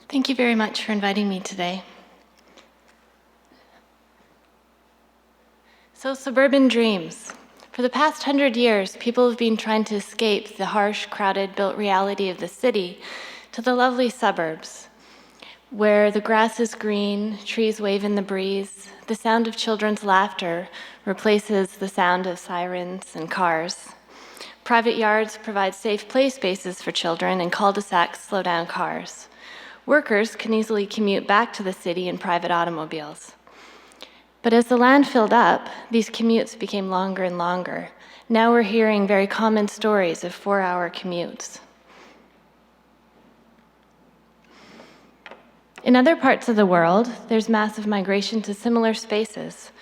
Thank you very much for inviting me today. So, Suburban Dreams. For the past 100 years, people have been trying to escape the harsh, crowded, built reality of the city to the lovely suburbs, where the grass is green, trees wave in the breeze, the sound of children's laughter replaces the sound of sirens and cars. Private yards provide safe play spaces for children, and cul-de-sacs slow down cars. Workers can easily commute back to the city in private automobiles. But as the land filled up, these commutes became longer and longer. Now we're hearing very common stories of 4-hour commutes. In other parts of the world, there's massive migration to similar spaces.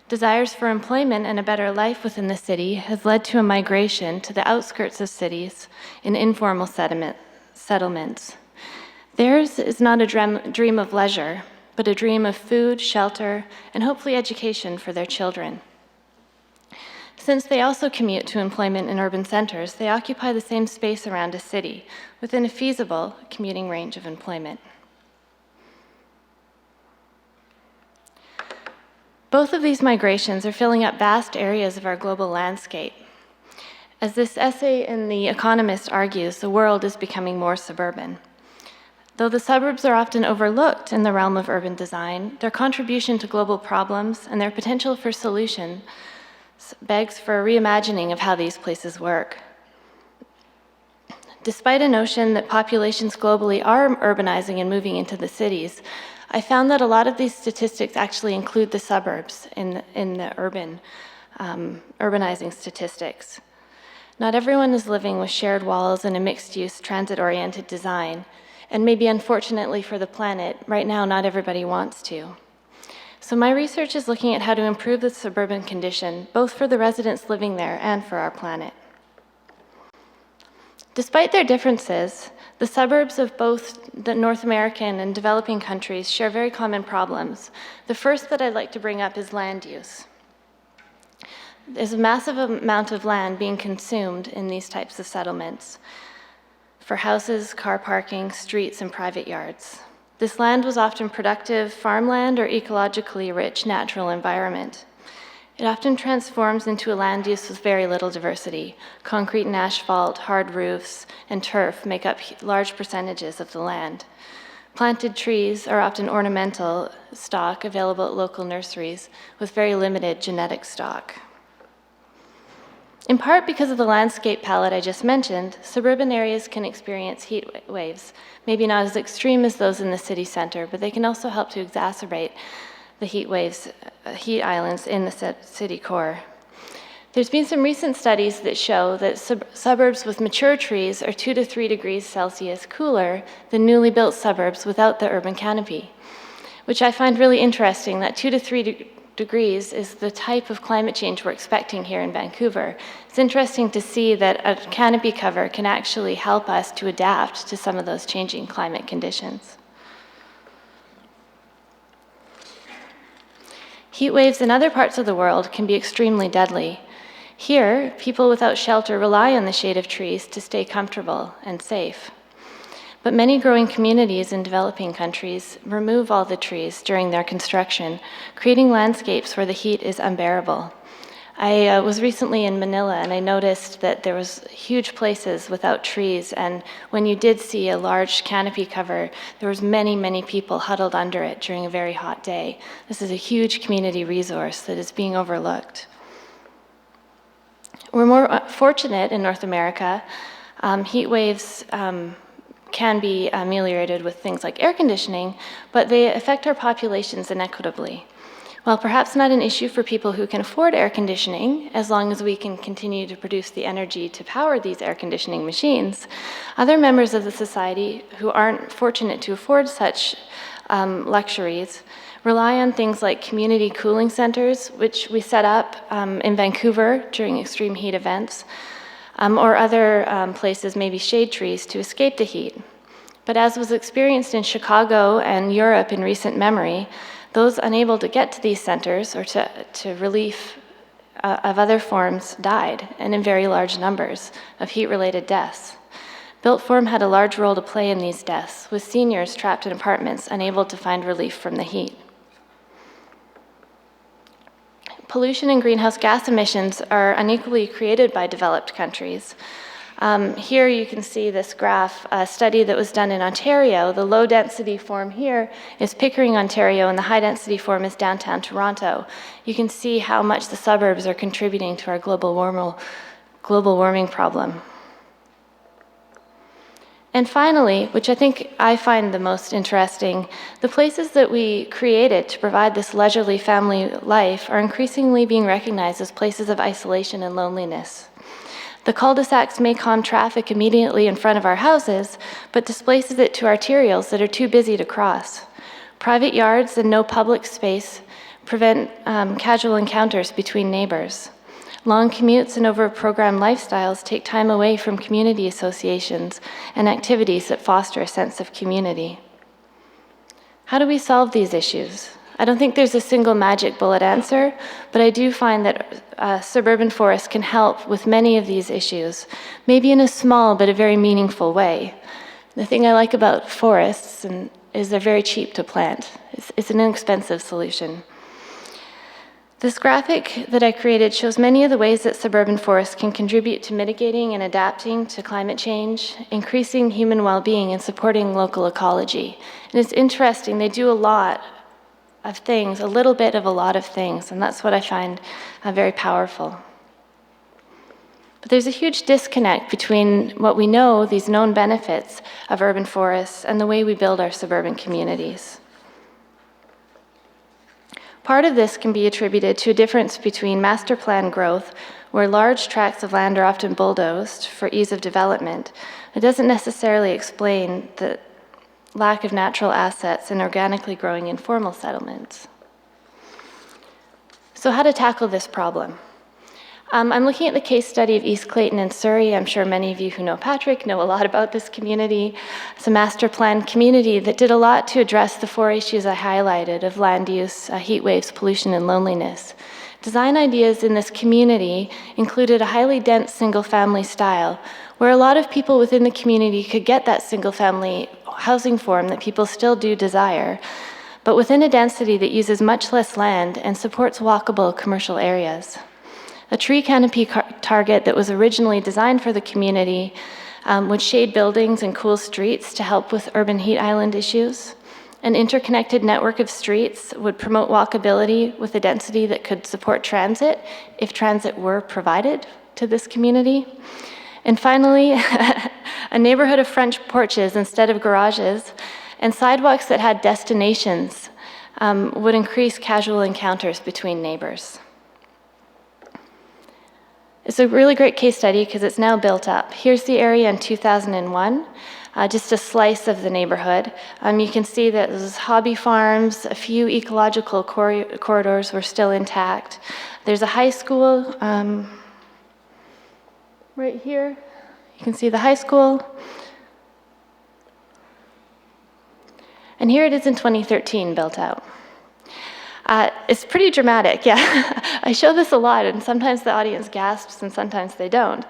Desires for employment and a better life within the city has led to a migration to the outskirts of cities in informal settlements. Theirs is not a dream of leisure, but a dream of food, shelter, and hopefully education for their children. Since they also commute to employment in urban centers, they occupy the same space around a city within a feasible commuting range of employment. Both of these migrations are filling up vast areas of our global landscape. As this essay in The Economist argues, the world is becoming more suburban. Though the suburbs are often overlooked in the realm of urban design, their contribution to global problems and their potential for solution begs for a reimagining of how these places work. Despite a notion that populations globally are urbanizing and moving into the cities, I found that a lot of these statistics actually include the suburbs in the urbanizing statistics. Not everyone is living with shared walls and a mixed-use, transit-oriented design, and maybe unfortunately for the planet, right now not everybody wants to. So my research is looking at how to improve the suburban condition, both for the residents living there and for our planet. Despite their differences, the suburbs of both the North American and developing countries share very common problems. The first that I'd like to bring up is land use. There's a massive amount of land being consumed in these types of settlements for houses, car parking, streets, and private yards. This land was often productive farmland or ecologically rich natural environment. It often transforms into a land use with very little diversity. Concrete and asphalt, hard roofs, and turf make up large percentages of the land. Planted trees are often ornamental stock available at local nurseries with very limited genetic stock. In part because of the landscape palette I just mentioned, suburban areas can experience heat waves, maybe not as extreme as those in the city center, but they can also help to exacerbate the heat islands in the city core. There's been some recent studies that show that suburbs with mature trees are 2 to 3 degrees Celsius cooler than newly built suburbs without the urban canopy, which I find really interesting. That 2 to 3 degrees is the type of climate change we're expecting here in Vancouver. It's interesting to see that a canopy cover can actually help us to adapt to some of those changing climate conditions. Heat waves in other parts of the world can be extremely deadly. Here, people without shelter rely on the shade of trees to stay comfortable and safe. But many growing communities in developing countries remove all the trees during their construction, creating landscapes where the heat is unbearable. I was recently in Manila, and I noticed that there was huge places without trees, and when you did see a large canopy cover, there was many, many people huddled under it during a very hot day. This is a huge community resource that is being overlooked. We're more fortunate in North America. Heat waves can be ameliorated with things like air conditioning, but they affect our populations inequitably. While perhaps not an issue for people who can afford air conditioning, as long as we can continue to produce the energy to power these air conditioning machines, other members of the society who aren't fortunate to afford such luxuries rely on things like community cooling centers, which we set up in Vancouver during extreme heat events, or other places, maybe shade trees, to escape the heat. But as was experienced in Chicago and Europe in recent memory, those unable to get to these centers or to relief of other forms died, and in very large numbers of heat-related deaths. Built form had a large role to play in these deaths, with seniors trapped in apartments unable to find relief from the heat. Pollution and greenhouse gas emissions are unequally created by developed countries. Here you can see this graph, a study that was done in Ontario. The low-density form here is Pickering, Ontario, and the high-density form is downtown Toronto. You can see how much the suburbs are contributing to our global warming problem. And finally, which I find the most interesting, the places that we created to provide this leisurely family life are increasingly being recognized as places of isolation and loneliness. The cul-de-sacs may calm traffic immediately in front of our houses, but displaces it to arterials that are too busy to cross. Private yards and no public space prevent casual encounters between neighbors. Long commutes and over-programmed lifestyles take time away from community associations and activities that foster a sense of community. How do we solve these issues? I don't think there's a single magic bullet answer, but I do find that suburban forests can help with many of these issues, maybe in a small but a very meaningful way. The thing I like about forests is they're very cheap to plant. It's an inexpensive solution. This graphic that I created shows many of the ways that suburban forests can contribute to mitigating and adapting to climate change, increasing human well-being, and supporting local ecology. And it's interesting, they do a lot of things, a little bit of a lot of things, and that's what I find very powerful. But there's a huge disconnect between what we know, these known benefits of urban forests, and the way we build our suburban communities. Part of this can be attributed to a difference between master plan growth, where large tracts of land are often bulldozed for ease of development. It doesn't necessarily explain the lack of natural assets and organically growing informal settlements. So how to tackle this problem? I'm looking at the case study of East Clayton and Surrey. I'm sure many of you who know Patrick know a lot about this community. It's a master plan community that did a lot to address the 4 issues I highlighted of land use, heat waves, pollution, and loneliness. Design ideas in this community included a highly dense single-family style, where a lot of people within the community could get that single-family housing form that people still do desire, but within a density that uses much less land and supports walkable commercial areas. A tree canopy target that was originally designed for the community would shade buildings and cool streets to help with urban heat island issues. An interconnected network of streets would promote walkability with a density that could support transit if transit were provided to this community. And finally, a neighborhood of French porches instead of garages and sidewalks that had destinations would increase casual encounters between neighbors. It's a really great case study because it's now built up. Here's the area in 2001, just a slice of the neighborhood. You can see that there's hobby farms, a few ecological corridors were still intact. There's a high school right here. You can see the high school. And here it is in 2013, built out. It's pretty dramatic, yeah. I show this a lot, and sometimes the audience gasps, and sometimes they don't.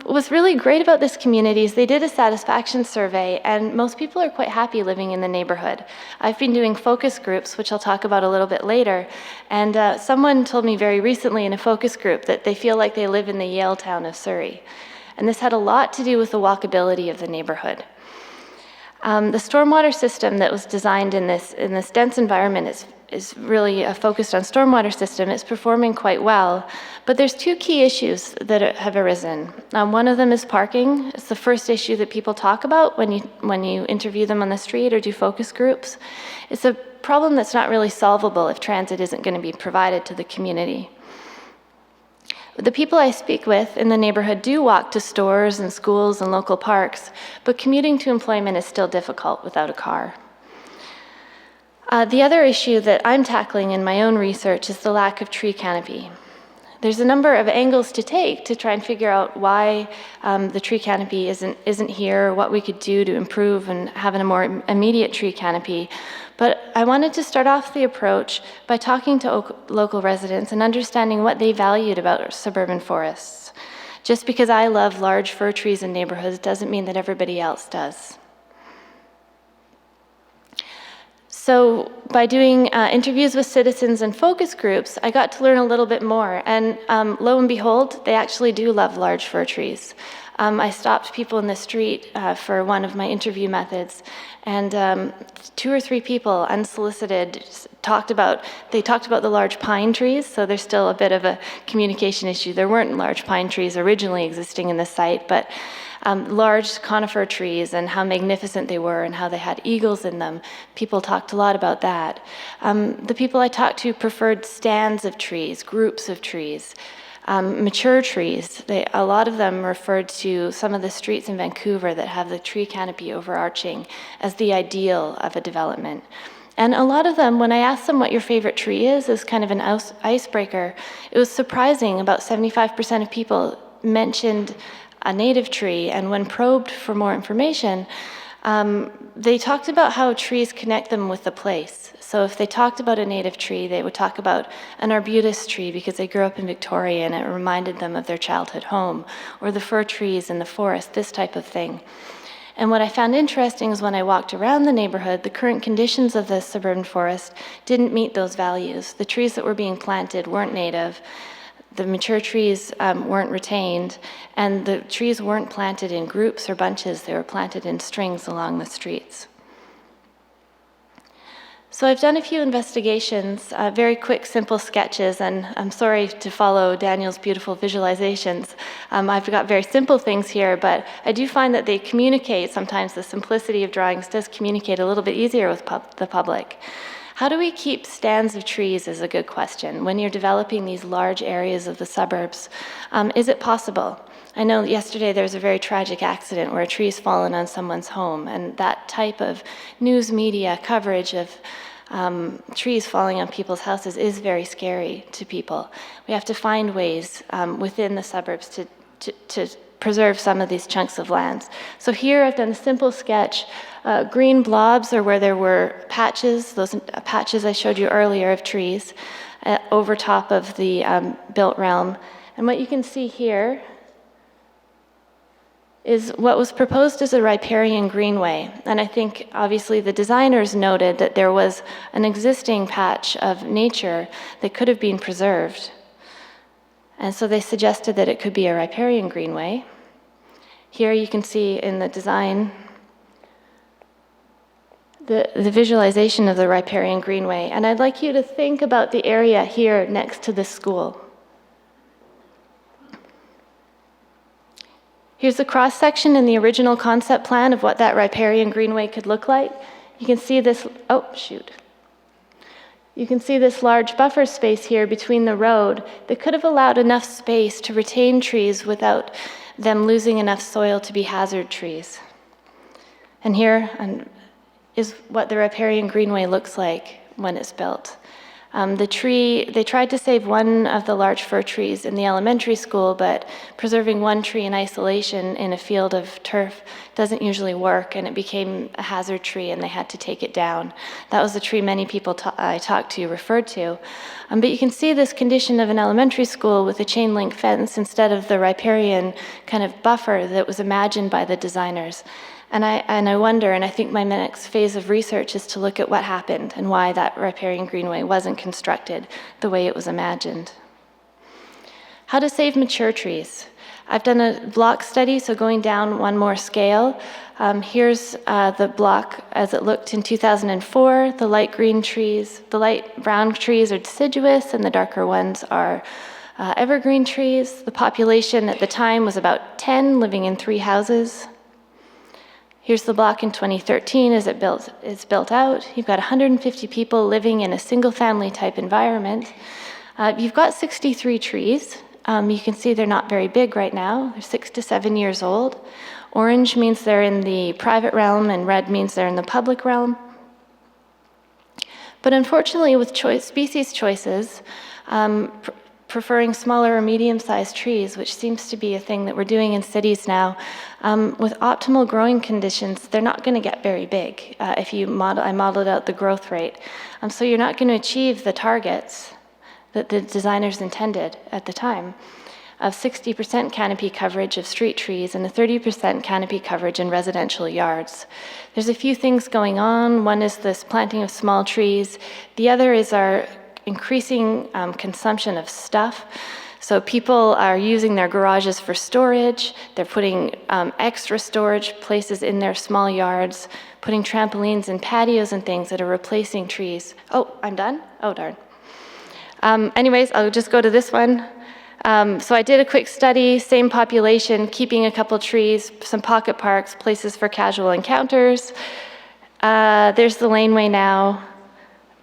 What's really great about this community is they did a satisfaction survey, and most people are quite happy living in the neighborhood. I've been doing focus groups, which I'll talk about a little bit later, and someone told me very recently in a focus group that they feel like they live in the Yaletown of Surrey. And this had a lot to do with the walkability of the neighborhood. The stormwater system that was designed in this dense environment is really focused on stormwater system. It's performing quite well, but there's 2 key issues that have arisen. One of them is parking. It's the first issue that people talk about when you interview them on the street or do focus groups. It's a problem that's not really solvable if transit isn't going to be provided to the community. The people I speak with in the neighborhood do walk to stores and schools and local parks, but commuting to employment is still difficult without a car. The other issue that I'm tackling in my own research is the lack of tree canopy. There's a number of angles to take to try and figure out why the tree canopy isn't here, or what we could do to improve and have a more immediate tree canopy. But I wanted to start off the approach by talking to local residents and understanding what they valued about suburban forests. Just because I love large fir trees in neighborhoods doesn't mean that everybody else does. So by doing interviews with citizens and focus groups, I got to learn a little bit more. And lo and behold, they actually do love large fir trees. I stopped people in the street for one of my interview methods, and 2 or 3 people, unsolicited, talked about the large pine trees, so there's still a bit of a communication issue. There weren't large pine trees originally existing in the site, but large conifer trees and how magnificent they were and how they had eagles in them. People talked a lot about that. The people I talked to preferred stands of trees, groups of trees, mature trees. A lot of them referred to some of the streets in Vancouver that have the tree canopy overarching as the ideal of a development. And a lot of them, when I asked them what your favorite tree is, as kind of an icebreaker, it was surprising. About 75% of people mentioned a native tree, and when probed for more information, they talked about how trees connect them with the place. So if they talked about a native tree, they would talk about an arbutus tree because they grew up in Victoria and it reminded them of their childhood home, or the fir trees in the forest, this type of thing. And what I found interesting is when I walked around the neighborhood, the current conditions of the suburban forest didn't meet those values. The trees that were being planted weren't native, the mature trees weren't retained, and the trees weren't planted in groups or bunches, they were planted in strings along the streets. So I've done a few investigations, very quick, simple sketches, and I'm sorry to follow Daniel's beautiful visualizations. I've got very simple things here, but I do find that they communicate, sometimes the simplicity of drawings does communicate a little bit easier with the public. How do we keep stands of trees is a good question. When you're developing these large areas of the suburbs, is it possible? I know yesterday there was a very tragic accident where a tree's fallen on someone's home, and that type of news media coverage of trees falling on people's houses is very scary to people. We have to find ways within the suburbs to preserve some of these chunks of lands. So here I've done a simple sketch. Green blobs are where there were patches, those patches I showed you earlier of trees over top of the built realm. And what you can see here is what was proposed as a riparian greenway. And I think obviously the designers noted that there was an existing patch of nature that could have been preserved. And so they suggested that it could be a riparian greenway. Here you can see in the design the visualization of the riparian greenway. And I'd like you to think about the area here next to the school. Here's the cross-section in the original concept plan of what that riparian greenway could look like. You can see this, You can see this large buffer space here between the road that could have allowed enough space to retain trees without them losing enough soil to be hazard trees. And here is what the riparian greenway looks like when it's built. They tried to save one of the large fir trees in the elementary school, but preserving one tree in isolation in a field of turf doesn't usually work, and it became a hazard tree and they had to take it down. That was the tree many people I talked to referred to. But you can see this condition of an elementary school with a chain link fence instead of the riparian kind of buffer that was imagined by the designers. And I wonder, and I think my next phase of research is to look at what happened and why that riparian greenway wasn't constructed the way it was imagined. How to save mature trees. I've done a block study, so going down one more scale. Here's the block as it looked in 2004. The light green trees, the light brown trees are deciduous, and the darker ones are evergreen trees. The population at the time was about 10, living in 3 houses. Here's the block in 2013 as it's built out. You've got 150 people living in a single-family type environment. You've got 63 trees. You can see they're not very big right now. They're 6 to 7 years old. Orange means they're in the private realm, and red means they're in the public realm. But unfortunately, with species choices, preferring smaller or medium-sized trees, which seems to be a thing that we're doing in cities now, with optimal growing conditions, they're not going to get very big. I modeled out the growth rate. So you're not going to achieve the targets that the designers intended at the time. of 60% canopy coverage of street trees and a 30% canopy coverage in residential yards. There's a few things going on. One is this planting of small trees. The other is our increasing consumption of stuff. So people are using their garages for storage. They're putting extra storage places in their small yards, putting trampolines and patios and things that are replacing trees. Oh, I'm done? Oh, darn. Anyways, I'll just go to this one. So I did a quick study, same population, keeping a couple trees, some pocket parks, places for casual encounters. There's the laneway now.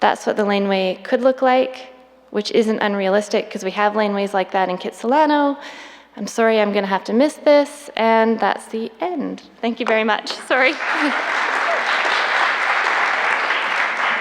That's what the laneway could look like, which isn't unrealistic because we have laneways like that in Kitsilano. I'm sorry, I'm going to have to miss this, and that's the end. Thank you very much. Sorry.